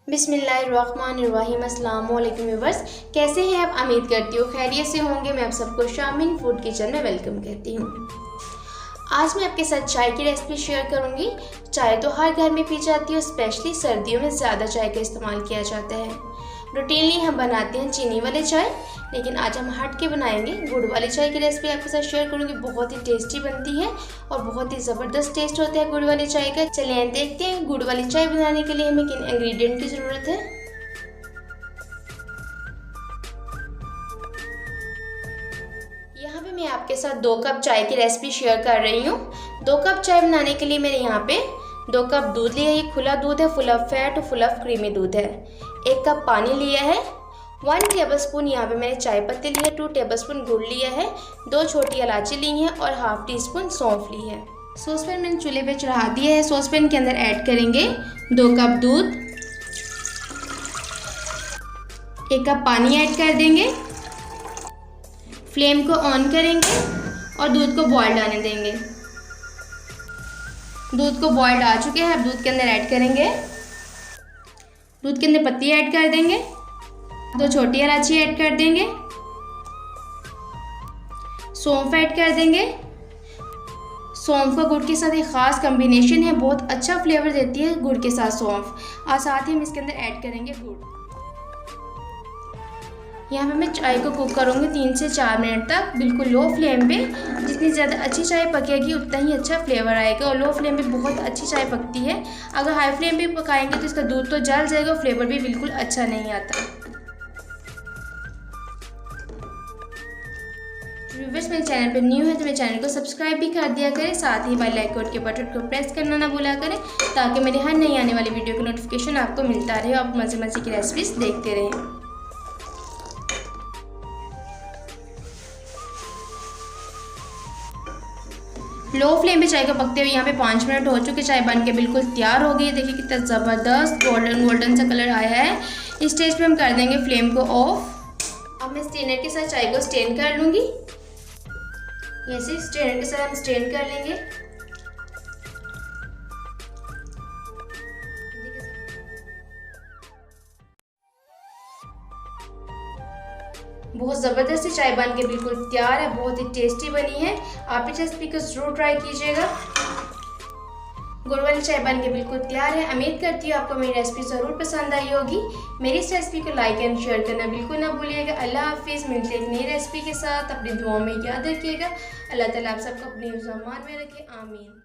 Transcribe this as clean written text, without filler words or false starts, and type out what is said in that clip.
बिस्मिल्लाहिर्रहमानिर्रहीम। अस्सलाम वालेकुम व्यूअर्स, कैसे हैं आप? उम्मीद करती हूँ खैरियत से होंगे। मैं आप सबको शामिन फूड किचन में वेलकम कहती हूँ। आज मैं आपके साथ चाय की रेसिपी शेयर करूँगी। चाय तो हर घर में पी जाती है, स्पेशली सर्दियों में ज़्यादा चाय का इस्तेमाल किया जाता है। रूटीनली हम बनाते हैं चीनी वाले चाय, लेकिन आज हम हट के बनाएंगे गुड़ वाली चाय की रेसिपी आपके साथ शेयर करूँगी। बहुत ही टेस्टी बनती है और बहुत ही ज़बरदस्त टेस्ट होता है गुड़ वाली चाय का। चलिए देखते हैं गुड़ वाली चाय बनाने के लिए हमें किन इंग्रेडिएंट की ज़रूरत है। यहाँ पे मैं आपके साथ 2 कप चाय की रेसिपी शेयर कर रही हूँ। 2 कप चाय बनाने के लिए मैंने यहाँ पे 2 कप दूध लिया है। ये खुला दूध है, फुल ऑफ फैट और फुल ऑफ क्रीमी दूध है। 1 कप पानी लिया है। 1 टेबलस्पून यहाँ पे मैंने चाय पत्ती ली है। 2 टेबलस्पून गुड़ लिया है। 2 छोटी इलायची ली हैं और हाफ टी स्पून सौंफ ली है। सॉसपैन मैंने चूल्हे पे चढ़ा दिया है। सॉसपैन के अंदर ऐड करेंगे 2 कप दूध, 1 कप पानी ऐड कर देंगे। फ्लेम को ऑन करेंगे और दूध को बॉयल आने देंगे। दूध को बॉयल आ चुके हैं। अब दूध के अंदर ऐड करेंगे, दूध के अंदर पत्ती ऐड कर देंगे। 2 छोटी इलायची ऐड कर देंगे। सौंफ ऐड कर देंगे। सौंफ का गुड़ के साथ एक ख़ास कॉम्बिनेशन है, बहुत अच्छा फ्लेवर देती है गुड़ के साथ सौंफ। और साथ ही हम इसके अंदर ऐड करेंगे गुड़। यहाँ पे मैं चाय को कुक करूँगी 3 से 4 मिनट तक, बिल्कुल लो फ्लेम पे। जितनी ज़्यादा अच्छी चाय पकेगी उतना ही अच्छा फ्लेवर आएगा और लो फ्लेम पे बहुत अच्छी चाय पकती है। अगर हाई फ्लेम पे पकाएंगे तो इसका दूध तो जल जाएगा, फ्लेवर भी बिल्कुल अच्छा नहीं आता। व्यूअर्स, मेरे चैनल पर न्यू है तो मेरे चैनल को सब्सक्राइब भी कर दिया करें। साथ ही बेल आइकन के बटन को प्रेस करना ना भूला करें, ताकि मेरी हर नई आने वाली वीडियो का नोटिफिकेशन आपको मिलता रहे और आप मज़े मज़े की रेसिपीज़ देखते रहें। लो फ्लेम पे चाय को पकते हुए यहाँ पे 5 मिनट हो चुके। चाय बन के बिल्कुल तैयार हो गई है। देखिए कितना ज़बरदस्त गोल्डन सा कलर आया है। इस स्टेज पे हम कर देंगे फ्लेम को ऑफ। अब मैं स्ट्रेनर के साथ चाय को स्ट्रेन कर लूँगी। ऐसे स्ट्रेनर के साथ हम स्ट्रेन कर लेंगे। बहुत ज़बरदस्त चाय बन के बिल्कुल तैयार है, बहुत ही टेस्टी बनी है। आप इस रेसिपी को ज़रूर ट्राई कीजिएगा। गुड़ वाली चाय बन के बिल्कुल तैयार है। उम्मीद करती हूँ आपको मेरी रेसिपी ज़रूर पसंद आई होगी। मेरी इस रेसिपी को लाइक एंड शेयर करना बिल्कुल ना भूलिएगा। अल्लाह हाफिज़। मिलते हैं एक नई रेसिपी के साथ। अपनी दुआओं में याद रखिएगा। अल्लाह ताला आप सबको अपने ज़मान में रखे। आमीन।